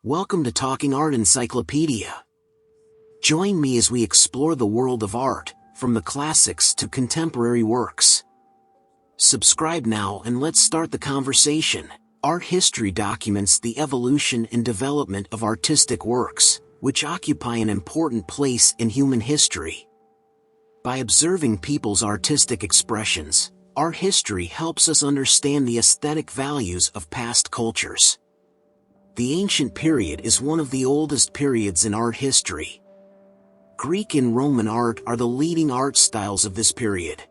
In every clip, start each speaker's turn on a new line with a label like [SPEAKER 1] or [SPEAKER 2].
[SPEAKER 1] Welcome to Talking Art Encyclopedia. Join me as we explore the world of art, from the classics to contemporary works. Subscribe now and let's start the conversation. Art history documents the evolution and development of artistic works, which occupy an important place in human history. By observing people's artistic expressions, art history helps us understand the aesthetic values of past cultures. The ancient period is one of the oldest periods in art history. Greek and Roman art are the leading art styles of this period.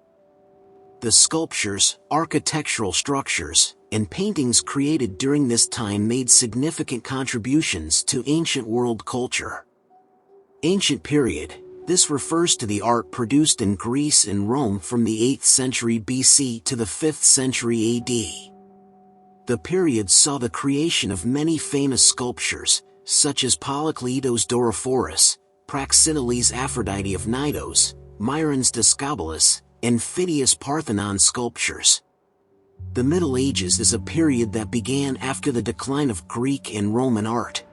[SPEAKER 1] The sculptures, architectural structures, and paintings created during this time made significant contributions to ancient world culture. Ancient period. This refers to the art produced in Greece and Rome from the 8th century BC to the 5th century AD. The period saw the creation of many famous sculptures, such as Polykleitos Dorophoros, Praxiteles Aphrodite of Knidos, Myron's Discobolus, and Phidias Parthenon sculptures. The Middle Ages is a period that began after the decline of Greek and Roman art.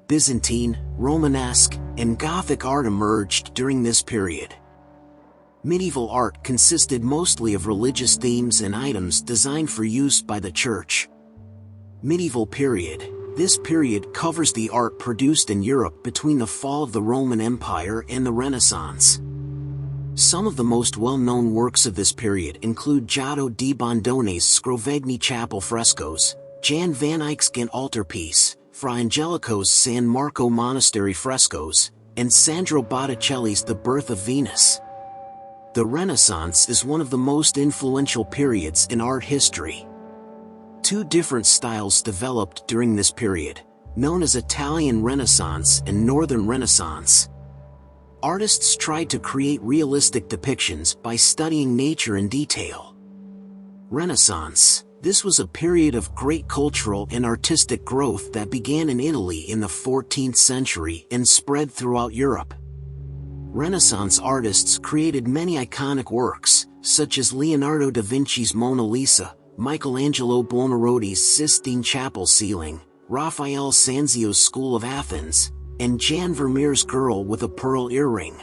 [SPEAKER 1] Byzantine, Romanesque, and Gothic art emerged during this period. Medieval art consisted mostly of religious themes and items designed for use by the church. Medieval period. This period covers the art produced in Europe between the fall of the Roman Empire and the Renaissance. Some of the most well-known works of this period include Giotto di Bondone's Scrovegni chapel frescoes, Jan van Eyck's Ghent altarpiece, Fra Angelico's San Marco monastery frescoes, and Sandro Botticelli's The Birth of Venus. The Renaissance is one of the most influential periods in art history. Two different styles developed during this period, known as Italian Renaissance and Northern Renaissance. Artists tried to create realistic depictions by studying nature in detail. Renaissance. This was a period of great cultural and artistic growth that began in Italy in the 14th century and spread throughout Europe. Renaissance artists created many iconic works, such as Leonardo da Vinci's Mona Lisa, Michelangelo Buonarroti's Sistine Chapel ceiling, Raphael Sanzio's School of Athens, and Jan Vermeer's Girl with a Pearl Earring.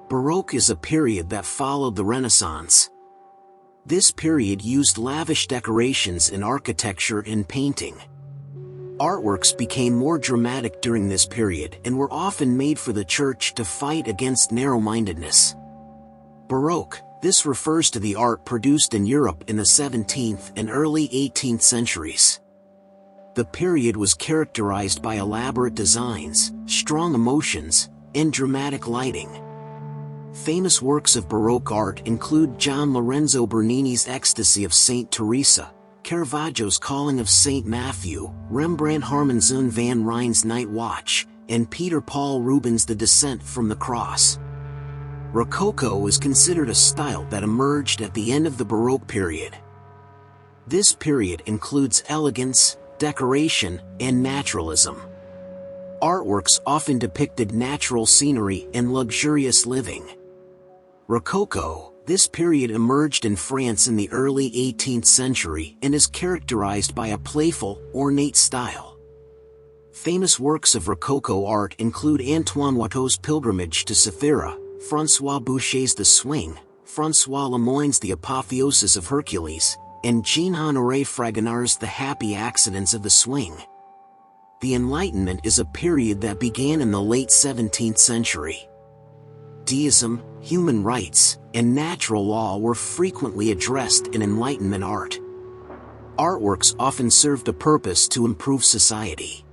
[SPEAKER 1] Baroque is a period that followed the Renaissance. This period used lavish decorations in architecture and painting. Artworks became more dramatic during this period and were often made for the church to fight against narrow-mindedness. Baroque. This refers to the art produced in Europe in the 17th and early 18th centuries. The period was characterized by elaborate designs, strong emotions, and dramatic lighting. Famous works of Baroque art include Gian Lorenzo Bernini's Ecstasy of Saint Teresa, Caravaggio's Calling of Saint Matthew, Rembrandt Harmenzoon van Rijn's Night Watch, and Peter Paul Rubens' The Descent from the Cross. Rococo is considered a style that emerged at the end of the Baroque period. This period includes elegance, decoration, and naturalism. Artworks often depicted natural scenery and luxurious living. Rococo. This period emerged in France in the early 18th century and is characterized by a playful, ornate style. Famous works of Rococo art include Antoine Watteau's Pilgrimage to Cythera, François Boucher's The Swing, François Lemoyne's The Apotheosis of Hercules, and Jean-Honoré Fragonard's The Happy Accidents of the Swing. The Enlightenment is a period that began in the late 17th century. Deism, human rights, and natural law were frequently addressed in Enlightenment art. Artworks often served a purpose to improve society.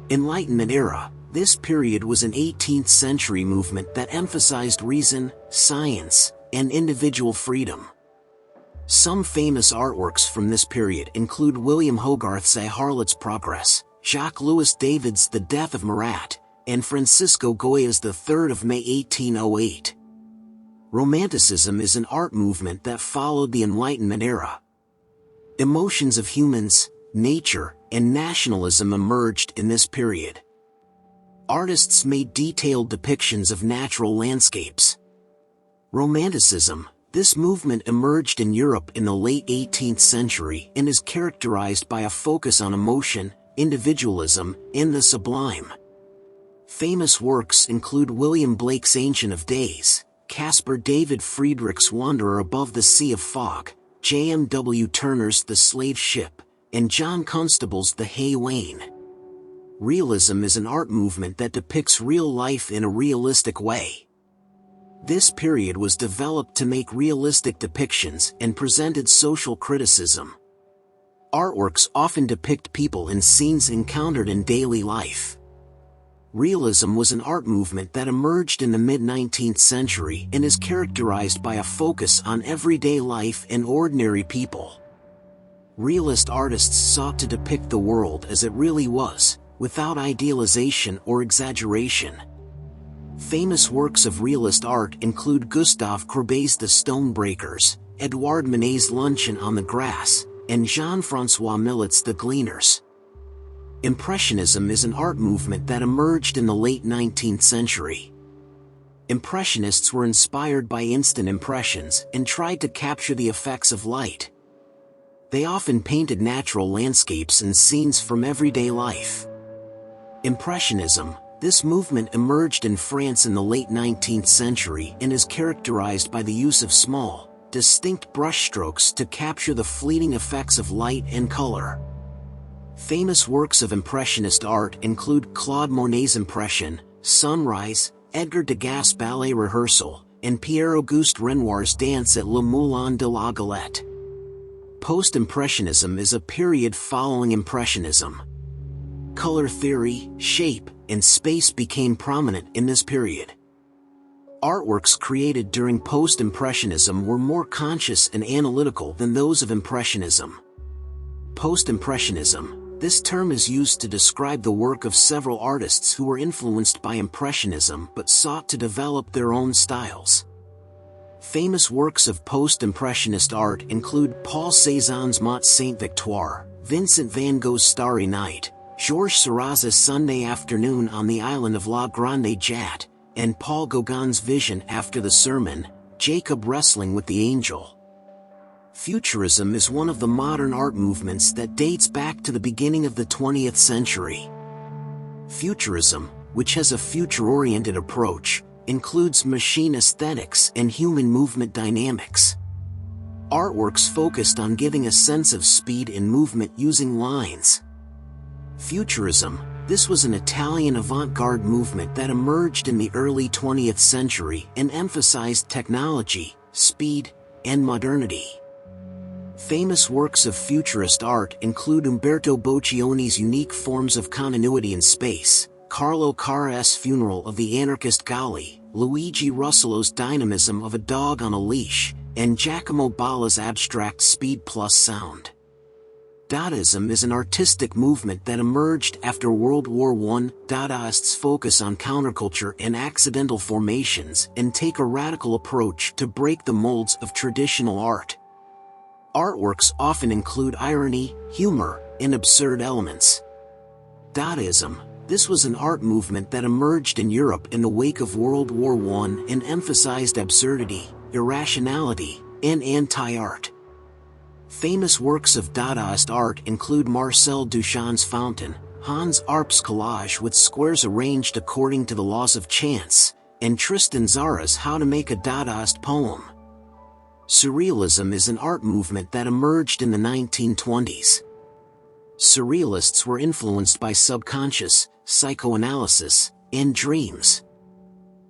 [SPEAKER 1] Enlightenment era. This period was an 18th century movement that emphasized reason, science, and individual freedom. Some famous artworks from this period include William Hogarth's A Harlot's Progress, Jacques-Louis David's The Death of Marat, and Francisco Goya's The 3rd of May 1808. Romanticism is an art movement that followed the Enlightenment era. Emotions of humans, nature, and nationalism emerged in this period. Artists made detailed depictions of natural landscapes. Romanticism. This movement emerged in Europe in the late 18th century and is characterized by a focus on emotion, individualism, and the sublime. Famous works include William Blake's Ancient of Days, Caspar David Friedrich's Wanderer Above the Sea of Fog, J.M.W. Turner's The Slave Ship, and John Constable's The Hay Wain. Realism is an art movement that depicts real life in a realistic way. This period was developed to make realistic depictions and presented social criticism. Artworks often depict people and scenes encountered in daily life. Realism was an art movement that emerged in the mid-19th century and is characterized by a focus on everyday life and ordinary people. Realist artists sought to depict the world as it really was, without idealization or exaggeration. Famous works of realist art include Gustave Courbet's The Stonebreakers, Edouard Manet's Luncheon on the Grass, and Jean-François Millet's The Gleaners. Impressionism is an art movement that emerged in the late 19th century. Impressionists were inspired by instant impressions and tried to capture the effects of light. They often painted natural landscapes and scenes from everyday life. Impressionism, this movement emerged in France in the late 19th century and is characterized by the use of small, distinct brushstrokes to capture the fleeting effects of light and color. Famous works of Impressionist art include Claude Monet's Impression, Sunrise, Edgar Degas' Ballet Rehearsal, and Pierre-Auguste Renoir's Dance at Le Moulin de la Galette. Post-Impressionism is a period following Impressionism. Color theory, shape, and space became prominent in this period. Artworks created during Post-Impressionism were more conscious and analytical than those of Impressionism. Post-Impressionism, this term is used to describe the work of several artists who were influenced by Impressionism but sought to develop their own styles. Famous works of post-impressionist art include Paul Cézanne's Mont Sainte-Victoire, Vincent van Gogh's Starry Night, Georges Seurat's Sunday Afternoon on the island of La Grande Jatte, and Paul Gauguin's Vision after the Sermon, Jacob wrestling with the angel. Futurism is one of the modern art movements that dates back to the beginning of the 20th century. Futurism, which has a future-oriented approach, includes machine aesthetics and human movement dynamics. Artworks focused on giving a sense of speed and movement using lines. Futurism, this was an Italian avant-garde movement that emerged in the early 20th century and emphasized technology, speed, and modernity. Famous works of futurist art include Umberto Boccioni's Unique Forms of Continuity in Space, Carlo Carra's Funeral of the Anarchist Galli, Luigi Russollo's Dynamism of a Dog on a Leash, and Giacomo Balla's abstract Speed plus Sound. Dadaism is an artistic movement that emerged after World War I. Dadaists focus on counterculture and accidental formations and take a radical approach to break the molds of traditional art. Artworks often include irony, humor, and absurd elements. Dadaism, this was an art movement that emerged in Europe in the wake of World War I and emphasized absurdity, irrationality, and anti-art. Famous works of Dadaist art include Marcel Duchamp's Fountain, Hans Arp's Collage with squares arranged according to the laws of chance, and Tristan Tzara's How to Make a Dadaist Poem. Surrealism is an art movement that emerged in the 1920s. Surrealists were influenced by subconscious, psychoanalysis, and dreams.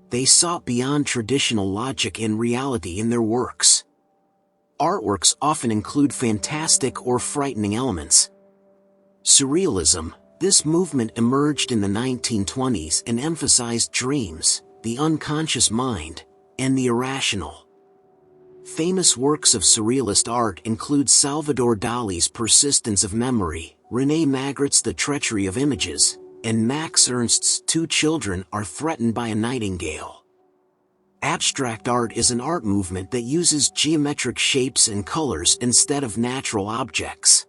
[SPEAKER 1] They sought beyond traditional logic and reality in their works. Artworks often include fantastic or frightening elements. Surrealism, this movement emerged in the 1920s and emphasized dreams, the unconscious mind, and the irrational. Famous works of surrealist art include Salvador Dali's Persistence of Memory, René Magritte's The Treachery of Images, and Max Ernst's Two Children Are Threatened by a Nightingale. Abstract art is an art movement that uses geometric shapes and colors instead of natural objects.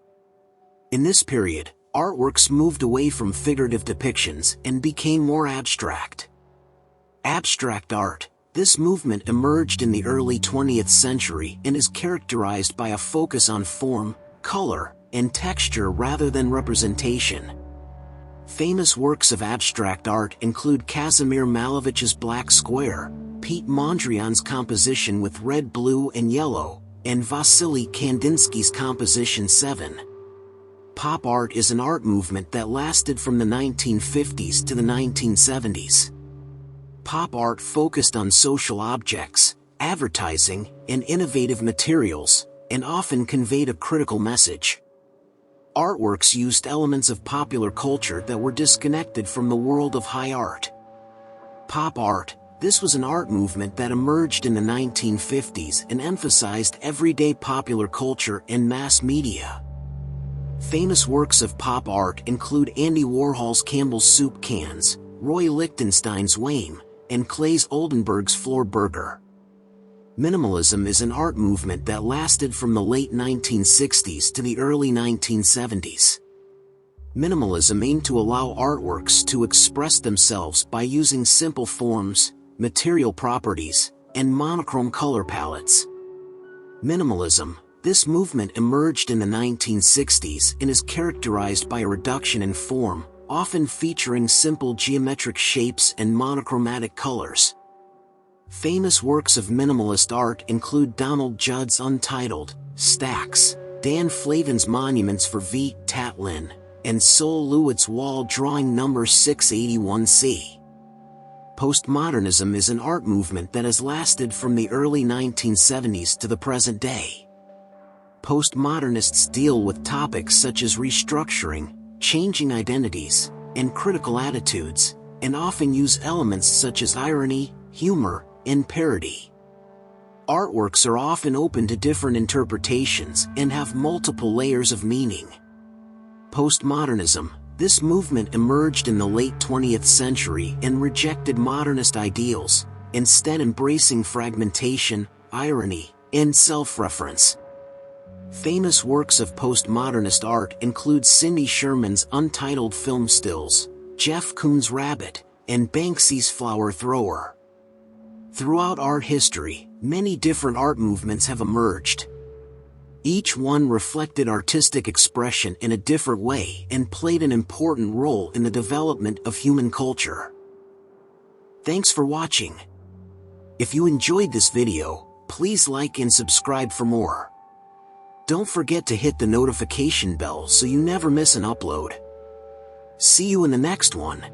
[SPEAKER 1] In this period, artworks moved away from figurative depictions and became more abstract. Abstract art, this movement emerged in the early 20th century and is characterized by a focus on form, color, and texture rather than representation. Famous works of abstract art include Kazimir Malevich's Black Square, Pete Mondrian's composition with red, blue, and yellow, and Vasily Kandinsky's composition 7. Pop art is an art movement that lasted from the 1950s to the 1970s. Pop art focused on social objects, advertising, and innovative materials, and often conveyed a critical message. Artworks used elements of popular culture that were disconnected from the world of high art. Pop art, this was an art movement that emerged in the 1950s and emphasized everyday popular culture and mass media. Famous works of pop art include Andy Warhol's Campbell's Soup Cans, Roy Lichtenstein's Wham!, and Claes Oldenburg's Floor Burger. Minimalism is an art movement that lasted from the late 1960s to the early 1970s. Minimalism aimed to allow artworks to express themselves by using simple forms, material properties, and monochrome color palettes. Minimalism, this movement emerged in the 1960s and is characterized by a reduction in form, often featuring simple geometric shapes and monochromatic colors. Famous works of minimalist art include Donald Judd's Untitled, Stacks, Dan Flavin's Monuments for V. Tatlin, and Sol LeWitt's Wall Drawing No. 681C. Postmodernism is an art movement that has lasted from the early 1970s to the present day. Postmodernists deal with topics such as restructuring, changing identities, and critical attitudes, and often use elements such as irony, humor, and parody. Artworks are often open to different interpretations and have multiple layers of meaning. Postmodernism, this movement emerged in the late 20th century and rejected modernist ideals, instead embracing fragmentation, irony, and self-reference. Famous works of postmodernist art include Cindy Sherman's Untitled Film Stills, Jeff Koons' Rabbit, and Banksy's Flower Thrower. Throughout art history, many different art movements have emerged. Each one reflected artistic expression in a different way and played an important role in the development of human culture. Thanks for watching. If you enjoyed this video, please like and subscribe for more. Don't forget to hit the notification bell so you never miss an upload. See you in the next one.